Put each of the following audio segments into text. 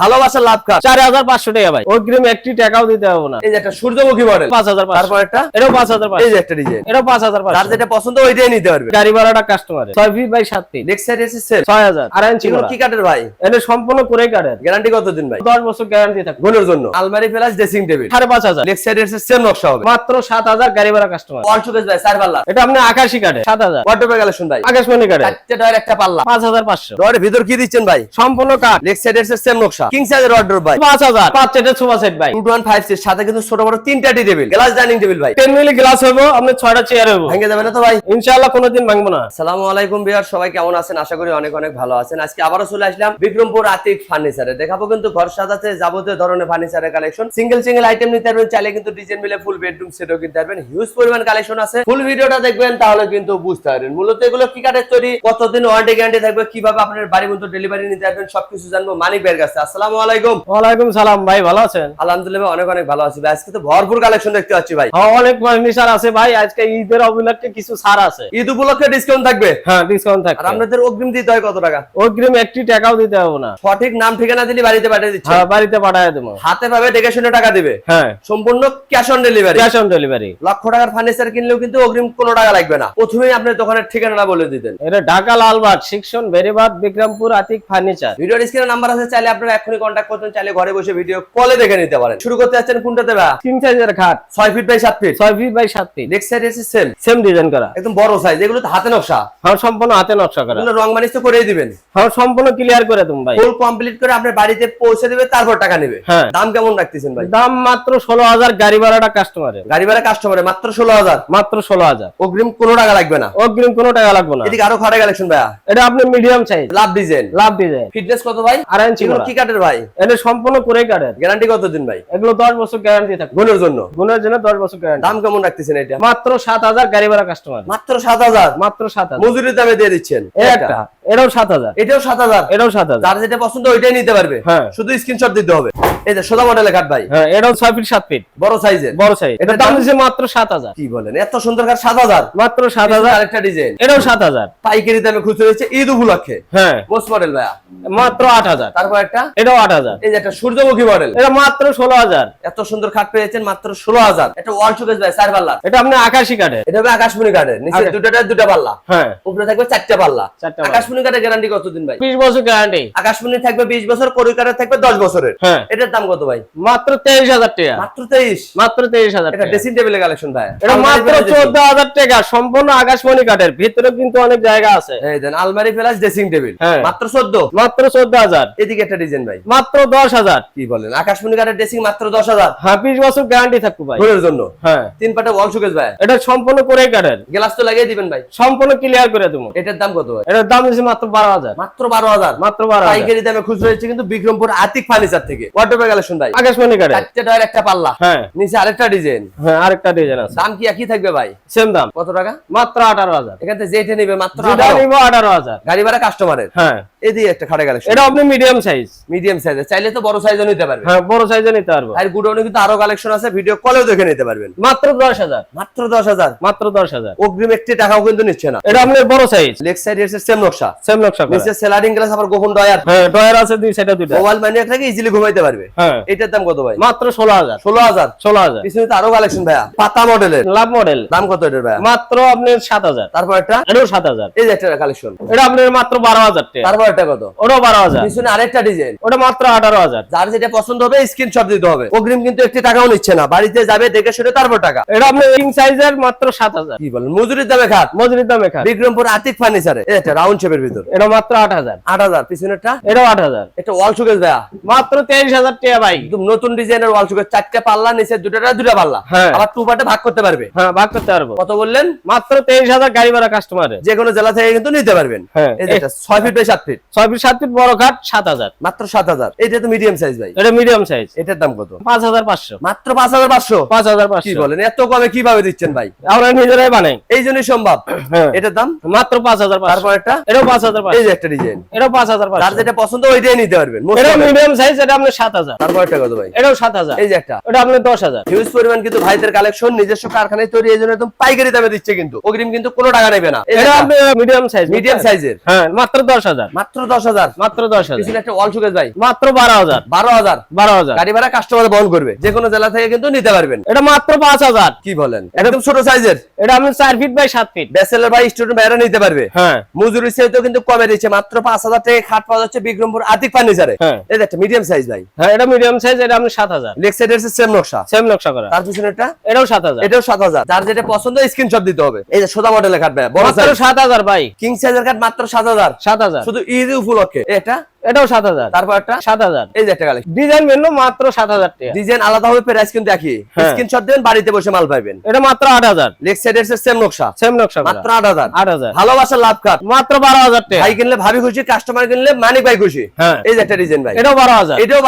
ভালোবাসার লাভ কাজ 4500 টাকা ভাই। অগ্রিম একটি টাকাও দিতে হবে না। এই যে একটা সূর্যমুখী মডেল 5500। তারপর একটা এটাও 5500। এই যে একটা ডিজাইন এটাও 5500। যার যেটা পছন্দ ওইটাই নিতে পারবে। গাড়ি ভাড়াটা কাস্টমারের 6 feet by 7 feet. Next side এসে সেল 6000। আর ইঞ্চি এগুলো কি কাঠের ভাই? এটা সম্পূর্ণ করে কাঠের। গ্যারান্টি কতদিন ভাই? 10 বছর গ্যারান্টি থাকবে। ঘরের জন্য আলমারি plus dressing table 5500। Next side এসে সেম নকশা হবে মাত্র 7000 গাড়ি ভাড়া কাস্টমার। অল শোকেস ভাই 4 পাল্লা। এটা আপনি আকাশী কাঠে 7000। ওয়ার্ডরোব কালেকশন ভাই আকাশমণি কাঠে চারটে ডয়ার একটা পাল্লা 5500। ডয়ারের ভিতর কি দিচ্ছেন ভাই? সম্পূর্ণ কাঠ। নেক্সট সাইড এসে সেম নকশা কিং সাইজের ওয়ার্ডরোব ভাই 5000। 5 সেটের সোফা সেট ভাই 2156 এর সাথে কিন্তু ছোট বড় তিনটা টি টেবিল গ্লাস ডাইনিং টেবিল ভাই 10 মিলি গ্লাস হইবো, আপনি 6টা চেয়ার হইবো। ভেঙে যাবে না তো ভাই? ইনশাআল্লাহ কোনোদিন ভাঙবো না। আসসালামু আলাইকুম ভিউয়ার, সবাই কেমন আছেন? আশা করি অনেক অনেক ভালো আছেন। আজকে আবারো চলে আসলাম বিক্রমপুর আতিক ফার্নিচারে। দেখাবো কিন্তু ঘর সাজাতে যাবতীয় ধরনের ফার্নিচারের কালেকশন। সিঙ্গেল আইটেম নিতে পারবেন, চাইলে কিন্তু ডিজাইন মিলে ফুল বেডরুম সেটও কিনতে পারবেন। হিউজ পরিমাণ কালেকশন আছে। ফুল ভিডিওটা দেখবেন তাহলে কিন্তু বুঝতে পারবেন মূলত এগুলো কি কাঠের তৈরি, কতদিন ওয়ারেন্টি গ্যারান্টি থাকবে, কিভাবে আপনার বাড়ি পর্যন্ত ডেলিভারি নিতে পারবেন, সবকিছু জানবো মানিক ভাইয়ের কাছে। আসসালামু আলাইকুম। ওয়ালাইকুম সালাম ভাই, ভালো আছেন? আলহামদুলিল্লাহ অনেক অনেক ভালো আছি ভাই। আজকে তো ভরপুর কালেকশন দেখতে পাচ্ছি ভাই। হ্যাঁ, অনেক ফার্নিচার আছে ভাই। আজকে ঈদের উপলক্ষে কিছু ছাড় আছে। ঈদ উপলক্ষে ডিসকাউন্ট থাকবে? হ্যাঁ, ডিসকাউন্ট থাকবে। আর আপনাদের অগ্রিম দিতে হয় কত টাকা? অগ্রিম একটি টাকাও দিতে হবে না। সঠিক নাম ঠিকানা দিলে বাড়িতে পাঠিয়ে দিচ্ছে? হ্যাঁ, বাড়িতে পাঠিয়ে দেবো। হাতে পাবে দেখে শুনে টাকা দিবে? হ্যাঁ, সম্পূর্ণ cash on delivery. Cash on delivery. লক্ষ টাকার ফার্নিচার কিনলেও কিন্তু অগ্রিম কোনো টাকা লাগবে না। প্রথমেই আপনার দোকানের ঠিকানাটা বলে দিতেন। এটা ঢাকা লালবাগ সেকশন বেরিবাদ বিক্রমপুর আতিক ফার্নিচার। ভিডিওর স্ক্রিনে নাম্বার আছে, চাইলে আপনারা এখনই কন্টাক্ট করতেন, চাইলে ঘরে বসে ভিডিও কলে দেখে নিতে পারেন। শুরু করতে যাচ্ছেন কোনটাতে ভাই? কিং সাইজের খাট 6 feet by 7 feet 6 feet by 7 feet. Next side এসে সেম সেম ডিজাইন করা, একদম বড় সাইজ। এগুলো তো হাতে নকশা? হ্যাঁ, সম্পূর্ণ হাতে নকশা করা। এগুলো রং মানিশ তো করেই দিবেন? হ্যাঁ, সম্পূর্ণ ক্লিয়ার করে দেব ভাই। ফুল কমপ্লিট করে আপনার বাড়িতে পৌঁছে দেবে, তারপর টাকা নেবে। হ্যাঁ। দাম কেমন রাখতেছেন ভাই? দাম মাত্র 16000। গাড়ি ভাড়াটা কাস্টমারের। গাড়ি ভাড়া কাস্টমারে মাত্র 16000। মাত্র 16000। অগ্রিম কোনো টাকা লাগবে না। অগ্রিম কোনো টাকা লাগবে না। এদিকে আরো খাটে কালেকশন ভাইয়া। এটা আপনি মিডিয়াম সাইজ লাভ ডিজাইন লাভ ডিজাইন। ফিটনেস কত ভাই? 2.5 ইঞ্চি। এগুলো কি কাঠের ভাই? এটা সম্পূর্ণ করে কাঠের। গ্যারান্টি কতদিন ভাই? এগুলো 10 বছর গ্যারান্টি থাকবে। গুণের জন্য? গুণের জন্য 10 বছর গ্যারান্টি। দাম কেমন রাখতেছেন এটা? মাত্র 7000। গাড়ি ভাড়া কাস্টমার। মাত্র 7000? মাত্র 7000। মজুরির দামে দিয়ে দিচ্ছেন? এই একটা, এটাও 7000। এটাও 7000? এটাও 7000। যার যেটা পছন্দ ওইটাই নিতে পারবে। হ্যাঁ। শুধু স্ক্রিনশট দিতে হবে। এই যে সোজা মডেলের কাঠ ভাই। হ্যাঁ, এটাও 6 ফিট 7 ফিট বড় সাইজের? বড় সাইজ। এটা দাম দিছে মাত্র 7000। কি বলেন, এত সুন্দর কাঠ 7000? মাত্র 7000। আরেকটা ডিজাইন এটাও 7000। পাইকারি দামে খুচরো হচ্ছে ঈদ উপলক্ষে। হ্যাঁ, মোস্ট মডেল ভাইয়া মাত্র 8000। তারপর একটা এটাও 8000। এই যে একটা সূর্যমুখী মডেল, এটা মাত্র 16000। এত সুন্দর খাট পেয়েছেন মাত্র 16000। এটা ওয়াল শোকেস ভাই 4 পাল্লা। এটা আপনি আকাশী কাঠে। এটা হবে আকাশমণি কাঠের, নিচে দুটা পাল্লা, হ্যাঁ, উপরে থাকবে 4টা পাল্লা। 4টা পাল্লা। আকাশমণি কাঠের গ্যারান্টি কতদিন ভাই? 20 বছর গ্যারান্টি। আকাশমণি থাকবে 20 বছর, কোরি কাঠের থাকবে 10 বছরের। হ্যাঁ। এটার দাম কত ভাই? মাত্র 23000 টাকা। মাত্র 23? মাত্র 23000 এটা টাকা। ড্রেসিং টেবিলের কালেকশন ভাই। এটা মাত্র 14000 টাকা। সম্পূর্ণ আকাশমণি কাঠের। ভিতরে কিন্তু অনেক জায়গা আছে। এই দেন আলমারি প্লাস ড্রেসিং টেবিল হ্যাঁ। মাত্র 14? মাত্র 14000। এদিকে একটা ডিজাইন ভাই মাত্র 10000। কি বলেন, আকাশমণি কাঠের ড্রেসিং মাত্র 10000? হ্যাঁ, 20 বছর গ্যারান্টি থাকবে ভাই। ঘরের জন্য? হ্যাঁ। 3 পাটে ওয়াল শোকেস ভাই। এটা সম্পূর্ণ করে কাঠের। গ্লাস তো লাগিয়ে দিবেন ভাই? সম্পূর্ণ ক্লিয়ার করে দেবো। এটার দাম কত ভাই? এটার দাম দিচ্ছে মাত্র 12000। মাত্র 12000? মাত্র 12000। পাইকারি দামে খুচরো হচ্ছে কিন্তু বিক্রমপুর আতিক ফার্নিচার থেকে। ওয়ার্ডরোবের কালেকশন ভাই আকাশমণি কাঠের। চারটে ডয়ার একটা পাল্লা, হ্যাঁ। নিচে আরেকটা ডিজাইন। হ্যাঁ, আরেকটা ডিজাইন আছে। দাম কি একই থাকবে ভাই? সেম দাম। কত টাকা? মাত্র 18000। এখান থেকে যেটা নিবে মাত্র যেটা 18? নিব 18000। গাড়ি ভাড়া কাস্টমারের? হ্যাঁ। এদিকে একটা খাটে কালেকশন, এটা আপনি মিডিয়াম সাইজ। মিডিয়াম সাইজের, চাইলে তো বড় সাইজও নিতে পারবে। হ্যাঁ, বড় সাইজে নিতে পারবো। আর গুডাউনে কিন্তু আরো কালেকশন আছে, ভিডিও কলেও দেখে নিতে পারবেন। মাত্র 10000। মাত্র 10000? মাত্র 10000। অগ্রিম একটি টাকাও কিন্তু নিচ্ছে না। এটা আপনার বড় সাইজ। লেগ সাইড এর সেম নকশা, সেম নকশা করা। নিচে সেলারিং গ্লাস, আবার গোপন ডয়ার। হ্যাঁ, ডয়ার আছে দুই সাইডে দুইটা। মোবাইল ম্যানিয়াক থেকে ইজিলি ঘুমাইতে পারবে। হ্যাঁ। এটার দাম কত ভাই? মাত্র 16000। 16000? 16000। পিছনে তো আরো কালেকশন ভাইয়া, পাতা মডেলের। লাভ মডেল। দাম কত এটার ভাইয়া? মাত্র আপনার 7000। তারপর একটা এটাও 7000। এই যে একটা কালেকশন, এটা আপনার মাত্র 12000 টাকা। তারপর একটা কত? ওটাও 12000। পিছনে আরেকটা ডিজাইন, ওটা মাত্র 18000। যার যেটা পছন্দ হবে স্ক্রিনশট দিতে হবে। অগ্রিম কিন্তু একটি টাকাও নিচ্ছে না, বাড়িতে যাবে দেখে শুনে তারপর টাকা। এটা আপনার কিং সাইজের মাত্র 7000। কি বলেন, মজুরির দামে খাট? মজুরির দামে খাট। বিক্রমপুর আতিক ফার্নিচারে এটা রাউন্ড শেপের ভিতর। এটা মাত্র 8000। 8000? পিছনেরটা? এটাও 8000। এটা ওয়াল শোকেস ভাইয়া মাত্র 23000 টাকা ভাই। একদম নতুন ডিজাইনের ওয়াল শোকেস, 4টা পাল্লা, নিচে দুটা পাল্লা। হ্যাঁ। আবার 2 পার্টে ভাগ করতে পারবে। হ্যাঁ, ভাগ করতে পারবো। কত বললেন? মাত্র 23000। গাড়ি ভাড়া কাস্টমারের। যে কোনো জেলা থেকে কিন্তু নিতে পারবেন। হ্যাঁ। এই যে এটা 6 feet by 7 feet 6 feet 7 feet বড় খাট 7000। মাত্র 7000? এটা তো মিডিয়াম সাইজ ভাই। এটা মিডিয়াম সাইজ। এটার দাম কত? 5500। মাত্র 5500? 5500। কি বলেন, এত কমে কিভাবে দিচ্ছেন ভাই? আমরা নিজেরাই বানাই। এই জন্যই সম্ভব। হ্যাঁ। এটার দাম মাত্র 5500। তারপর একটা এটাও এই 5500। যে একটা ডিজাইন, এটাও 5500। যার যেটা পছন্দ ওইটাই নিতে পারবেন। এটা মিডিয়াম সাইজ। এটা আপনার 7000। তারপর একটা কত ভাই? এটাও 7000। এই যে একটা, এটা আপনার 10000। হিউজ পরিমাণ কিন্তু ভাইদের কালেকশন, নিজস্ব কারখানায় তৈরি, এই জন্য একদম পাইকারি দামে দিচ্ছে কিন্তু। অগ্রিম কিন্তু কোনো টাকা নেবে না। এটা আপনার মিডিয়াম সাইজ। মিডিয়াম সাইজের? হ্যাঁ, মাত্র 10000। মাত্র মাত্র 10,000 মাত্র 10,000 পিছনে একটা ওয়াল শোকেস ভাই মাত্র 12,000 12,000 গাড়ি ভাড়া কাস্টমার বহন করবে, যে কোনো জেলা থেকে কিন্তু নিতে পারবেন। এটা মাত্র 5,000 কি বলেন, একদম ছোট সাইজের। এটা আপনি 4 ফিট বাই 7 ফিট ব্যাচেলর ভাই স্টুডেন্ট ভাইরা নিতে পারবে। হ্যাঁ মজুরি চাইতেও কিন্তু কমে দিচ্ছে, মাত্র 5,000 টাকায় খাট পাওয়া যাচ্ছে বিক্রমপুর আতিক ফার্নিচারে। হ্যাঁ। এই একটা মিডিয়াম সাইজ ভাই। হ্যাঁ এটা মিডিয়াম সাইজ, এটা আপনি 7,000 লেগ সাইডের সেম নকশা, সেম নকশা করা। তার পিছনেরটা এটাও 7,000 এটাও 7,000। যার যেটা পছন্দ স্ক্রিনশট দিতে হবে। এই যে সোদা মডেলের খাট ভাই, বড় মাত্র সাইজ 7,000 ভাই। কিং সাইজের খাট মাত্র 7,000 7,000 শুধু ঈদ উপলক্ষে। এটা এটাও 7,000 তারপর একটা 7,000 এই যে একটা কালেকশন, ডিজাইন ভিন্ন, মাত্র 7,000 টাকা। ডিজাইন আলাদা হবে, প্রাইস কিন্তু একই। হ্যাঁ। স্ক্রিনশট দেন, বাড়িতে বসে মাল পাবেন। এটা মাত্র 8,000 লেগ সাইডের সেম নকশা, সেম নকশা করা। মাত্র 8,000। 8,000 ভালোবাসার লাভ খাট মাত্র 12,000 টাকা। ভাই কিনলে ভাবি খুশি, কাস্টমার কিনলে মানিক ভাই খুশি। হ্যাঁ। এই যে একটা ডিজাইন ভাই, এটাও 12,000 এটাও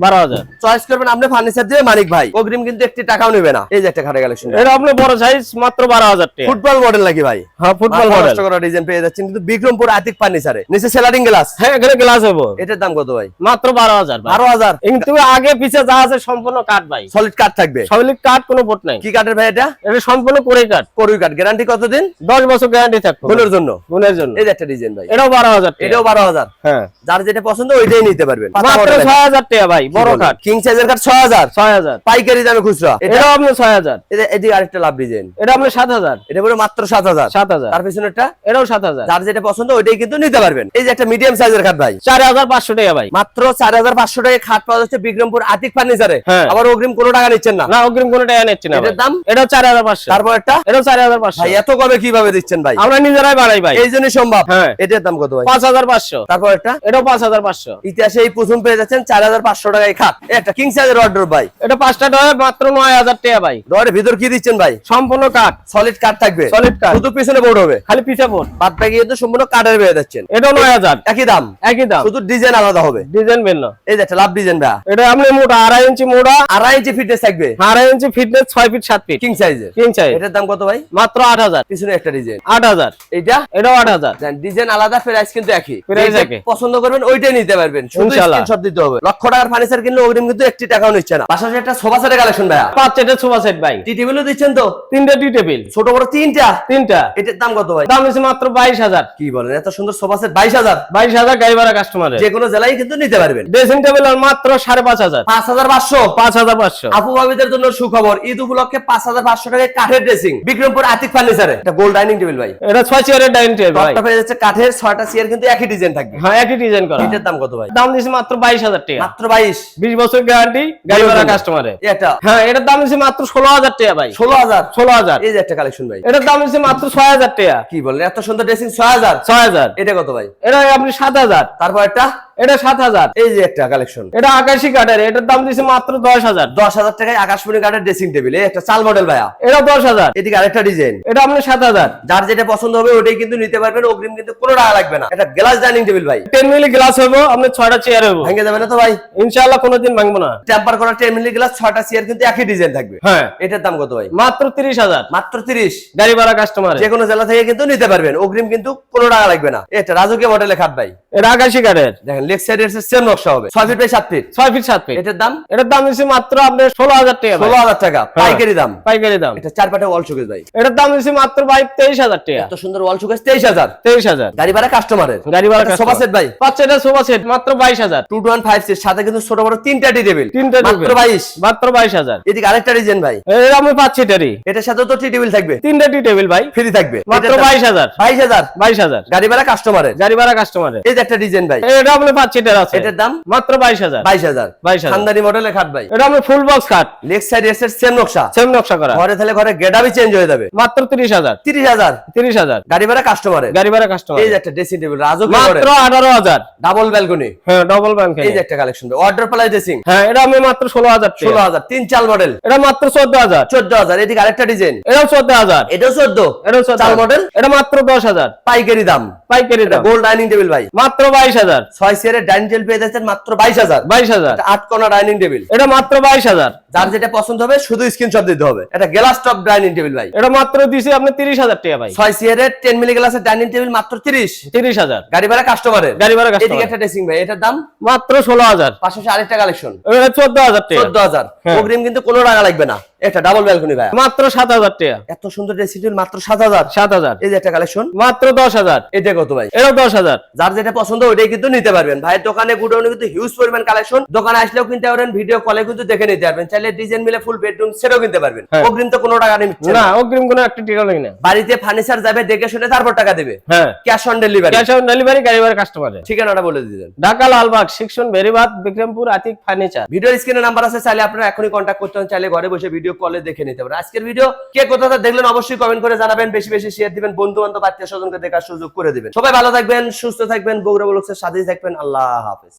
12,000 চয়েস করবেন আপনি, ফার্নিচার দিয়ে মানিক ভাই, অগ্রিম কিন্তু একটি টাকাও নেবে না। এই যে একটা খাটে কালেকশন, এটা আপনি বড় সাইজ মাত্র 12,000 টাকা। ফুটবল মডেল নাকি ভাই? হ্যাঁ ফুটবল মডেল। কষ্ট করা ডিজাইন পেয়ে যাচ্ছেন কিন্তু বিক্রমপুর আতিক ফার্নিচারে। নিচে সেলারিং গ্লাস, হ্যাঁ এখানে গ্লাস হবে। এটার দাম কত ভাই? মাত্র 12,000 ভাই। 12,000। কিন্তু আগে পিছে যা আছে সম্পূর্ণ কাঠ ভাই, সলিড কাঠ থাকবে। সলিড কাঠ, কোনো বোট নাই। কি কাঠের ভাই এটা? এটা সম্পূর্ণ কোরে কাঠ। করুই কাঠ। গ্যারান্টি কতদিন? 10 বছর গ্যারান্টি থাকবে গুণের জন্য। গুণের জন্য। এই যে একটা ডিজাইন ভাই, এটাও 12,000 টাকা। এটাও 12,000। হ্যাঁ যার যেটা পছন্দ ওইটাই নিতে পারবেন। মাত্র 6,000 টাকা ভাই, বড় কাঠ। কিং সাইজের কাঠ 6,000 6,000 পাইকারি দামে খুচরা। এটাও আপনি 6,000। এটি আরেকটা লাভ ডিজাইন, এটা আপনি 7,000। এটা পুরো মাত্র 7,000। 7,000 তার পিছনেরটা এটাও 7,000। যার যেটা পছন্দ ওইটাই কিন্তু নিতে পারবেন। এই যে একটা মিডিয়াম সাইজের খাট ভাই, 4,500 টাকা ভাই। মাত্র 4,500 টাকায় খাট পাওয়া যাচ্ছে বিক্রমপুর আতিক ফার্নিচারে। হ্যাঁ। আবার অগ্রিম কোনো টাকা নিচ্ছেন না। না অগ্রিম কোনো টাকা নিচ্ছি না ভাই। এটার দাম? এটাও 4,500। তারপর একটা এটাও 4,500 ভাই, এত কমে কিভাবে দিচ্ছেন ভাই? আমরা নিজেরাই বানাই ভাই, এই জন্যই সম্ভব। হ্যাঁ। এটার দাম কত ভাই? 5,500। তারপর একটা এটাও 5,500। ইতিহাসে এই প্রথম পেয়ে যাচ্ছেন 4,500 টাকায় খাট। একটা কিং সাইজের অর্ডার ভাই, এটা 5টা ডয় মাত্র 9,000 টাকা ভাই। ডোরের ভিতর কি দিচ্ছেন ভাই? সম্পূর্ণ কাঠ, সলিড কাঠ থাকবে, সলিড কাঠ, শুধু পিছনে বোর্ড হবে, খালি পিছে বোর্ড। বাদ বাকি কিন্তু সম্পূর্ণ কাঠের পেয়ে যাচ্ছেন। এটাও 9,000। একই দাম, একই দাম, শুধু ডিজাইন আলাদা হবে। ডিজাইন ভিন্ন। এই যে একটা লাভ ডিজাইন ভাই, এটা আপনি মোটা 2.5 ইঞ্চি মোটা, 2.5 ইঞ্চি ফিটনেস থাকবে, 2.5 ইঞ্চি ফিটনেস, 6 ফিট 7 ফিট কিং সাইজের। King size. এটার দাম কত ভাই? মাত্র 8,000। পিছনে একটা ডিজাইন, 8,000। এইটা এটাও 8,000। ডিজাইন আলাদা, প্রাইস কিন্তু একই। প্রাইস যেটা একই। পছন্দ করবেন ওইটাই নিতে পারবেন, শুধু ইনশাআল্লাহ। স্ক্রিনশট দিতে হবে। লক্ষ টাকার ফার্নিচার কিনলে অগ্রিম কিন্তু একটি টাকাও নিচ্ছে না। পাশাপাশি একটা সোফা সেটের কালেকশন ভাই, 5 সেটের সোফা সেট ভাই। টি টেবিলও দিচ্ছেন তো? 3টা টি টেবিল, ছোট বড় তিনটা। তিনটা। এটার দাম কত ভাই? দাম হচ্ছে মাত্র 22,000। কি বলেন, এত সুন্দর সোফা সেট 22,000? 22,000 গাড়ি ভাড়া কাস্টমারের। যে কোনো জেলায় কিন্তু নিতে পারবেন। ড্রেসিং টেবিল আর মাত্র 5,500। 5,500। 5,500। আপু ভাবিদের জন্য সুখবর, ঈদ উপলক্ষে 5,500 টাকায় কাঠের ড্রেসিং বিক্রমপুর আতিক ফার্নিচারে। একটা গোল্ড ডাইনিং টেবিল ভাই, এটা 6 চেয়ারের ডাইনিং টেবিল ভাই। টপটা পেয়ে যাচ্ছে কাঠের, 6টা চেয়ার কিন্তু একই ডিজাইন থাকবে। হ্যাঁ একই ডিজাইন করা। এটার দাম কত ভাই? দাম দিয়েছে মাত্র 22,000 টাকা। মাত্র 22। 20 বছর গ্যারান্টি, গাড়ি ভাড়া কাস্টমারে। এটা হ্যাঁ এটার দাম দিয়েছে মাত্র 16,000 টাকা ভাই। 16,000। 16,000। এই যে একটা কালেকশন ভাই, এটার দাম দিয়েছে মাত্র 6,000 টাকা। কি বলেন, এত সুন্দর ড্রেসিং 6,000? 6,000। এটা কত ভাই? এটা আপনি 7,000। তারপর একটা এটা 7,000। এই যে একটা কালেকশন, এটা আকাশী কাঠের, এটার দাম দিয়েছে মাত্র 10,000। 10,000 টাকায় আকাশমণি কাঠের ড্রেসিং টেবিল। এই একটা চাল মডেল ভাইয়া, এটা 10,000। এদিকে আরেকটা ডিজাইন। এটা আপনি 7,000। যার যেটা পছন্দ হবে ওটাই কিন্তু নিতে পারবেন, অগ্রিম কিন্তু কোনো টাকা লাগবে না। একটা গ্লাস ডাইনিং টেবিল ভাই, 10 মিলি গ্লাস হইবো, আপনি 6টা চেয়ার হইবো। ভেঙে যাবে না তো ভাই? ইনশাআল্লাহ কোনোদিন ভাঙবো না। টেম্পার করা 10 মিলি গ্লাস, 6টা চেয়ার কিন্তু একই ডিজাইন থাকবে। হ্যাঁ এটার দাম কত ভাই? মাত্র 30,000। মাত্র 30। গাড়ি ভাড়া কাস্টমারে। যে কোনো জেলা থেকে কিন্তু নিতে পারবেন, অগ্রিম কিন্তু কোনো টাকা লাগবে না। এটা রাজকীয় মডেলের খাট ভাই, এটা আকাশী কাঠের, দেখেন লেগ সাইডের সেম নকশা হবে, 6 feet by 7 feet. 6 feet 7 feet. এটার দাম? এটার দাম দিচ্ছে মাত্র আপনার 16,000 টাকা ভাই। 16,000 টাকা পাইকারি দাম। পাইকারি দাম। এটা 4 পাটে ওয়াল শোকেস ভাই, এটার দাম দিচ্ছে মাত্র ভাই 23,000 টাকা। এত সুন্দর ওয়াল শোকেস 23,000। 23,000। গাড়ি ভাড়া কাস্টমারের। গাড়ি ভাড়া সোফা সেট ভাই, 5 সেটের সোফা সেট মাত্র 22,000। 215 সিট, সাথে কিন্তু ছোট বড় 3টা টি টেবিল, 3টা মাত্র 22। মাত্র 22,000। এদিকে আরেকটা ডিজাইন ভাই, এটা আমি 5 সিটারই, এটার সাথে তো টি টেবিল থাকবে, 3টা টি টেবিল ভাই, ফ্রি থাকবে, মাত্র এটার দাম 22,000। 22,000। 22,000। গাড়ি ভাড়া কাস্টমারের। গাড়ি ভাড়া কাস্টমারে। এই যে একটা ডিজাইন ভাই, এটা আপনি 5 সিটার আছে, এটার দাম মাত্র 22,000। 22,000। 22,000। খানদানি মডেলের খাট ভাই, এটা আপনি ফুল বক্স খাট, লেগ সাইড এর সেম নকশা, সেম নকশা করা, ঘরে তাহলে ঘরে গেটআপই চেঞ্জ হয়ে যাবে। মাত্র 30,000। 30,000। 30,000। গাড়ি ভাড়া কাস্টমারের। গাড়ি ভাড়া কাস্টমার। এই যে একটা ড্রেসিং টেবিল রাজকীয় মডেল, মাত্র 18,000। Double balcony. হ্যাঁ ডাবল ব্যাংক। এই যে একটা কালেকশন ভাই, অর্ডার প্লাস ড্রেসিং। হ্যাঁ এটা আমি মাত্র 16,000 টাকা। 16,000। 3 চাল মডেল, এটা মাত্র 14,000। 14,000। এদিকে আরেকটা ডিজাইন, এটাও 14,000। এটাও 14। এটাও 14,000 চাল মডেল, এটা মাত্র 10,000। পাইকারি দাম। পাইকারি দাম। গোল্ড ডাইনিং টেবিল ভাই, মাত্র 22,000। 6 চেয়ারের ডাইনিং টেবিল পেয়ে যাচ্ছেন মাত্র 22,000। 22,000। 8 কোণা ডাইনিং টেবিল, এটা মাত্র 22,000। যার যেটা পছন্দ হবে শুধু স্ক্রিনশট দিতে হবে। এটা গ্লাস টপ ডাইনিং টেবিল ভাই, এটা মাত্র দিছি আপনি 30,000 টাকা ভাই। 6 চেয়ারের 10 মিলি গ্লাসের ডাইনিং টেবিল মাত্র 30,000 গাড়ি ভাড়া কাস্টমারের। গাড়ি ভাড়া এদিকে কাস্টমার। একটা ড্রেসিং ভাই, এটার দাম মাত্র 16,000। পাশাপাশি আরেকটা কালেকশন, এটা 14,000 টাকা। 14,000। হ্যাঁ। অগ্রিম কিন্তু কোনো টাকা লাগবে না। এটা ডাবল ব্যালকনি ভাই, মাত্র 7,000 টাকা। এত সুন্দর ড্রেসিং টেবিল মাত্র 7,000। 7,000। এই যে একটা কালেকশন মাত্র 10,000। এটা কত ভাই? এটা 10,000। যার যেটা পছন্দ ওইটাই কিন্তু নিতে পারবেন। ভাইয়ের দোকানে গুডাউনে কিন্তু হিউজ পরিমাণ কালেকশন, দোকানে আসলেও কিনতে পারবেন, ভিডিও কলে কিন্তু দেখে নিতে পারবেন। চাইলে ডিজাইন মিলে ফুল বেডরুম সেটাও কিনতে পারবেন। হ্যাঁ। অগ্রিম তো কোনো টাকা নিচ্ছে না, না। অগ্রিম কোনো একটা টাকা লাগে না। বাড়িতে ফার্নিচার যাবে, দেখে শুনে তারপর টাকা দেবে। হ্যাঁ, cash on delivery. Cash on delivery, গাড়ি ভাড়া কাস্টমারের। ঠিকানাটা বলে দিবেন। Dhaka Lalbagh section Beribadh Bikrampur Atik furniture. ভিডিওর স্ক্রিনে নাম্বার আছে, চাইলে আপনারা এখনই কন্ট্যাক্ট করতে পারেন, চাইলে ঘরে বসে ভিডিও কলে দেখে নিতে পারেন। আজকের ভিডিও কে কোথাটা দেখলেন অবশ্যই কমেন্ট করে জানাবেন, বেশি বেশি শেয়ার দিবেন, বন্ধু বান্ধব আত্মীয় স্বজনকে দেখার সুযোগ করে দিবেন। সবাই ভালো থাকবেন, সুস্থ থাকবেন, বগুড়া ব্লগসের সাথেই থাকবেন। আল্লাহ হাফেজ।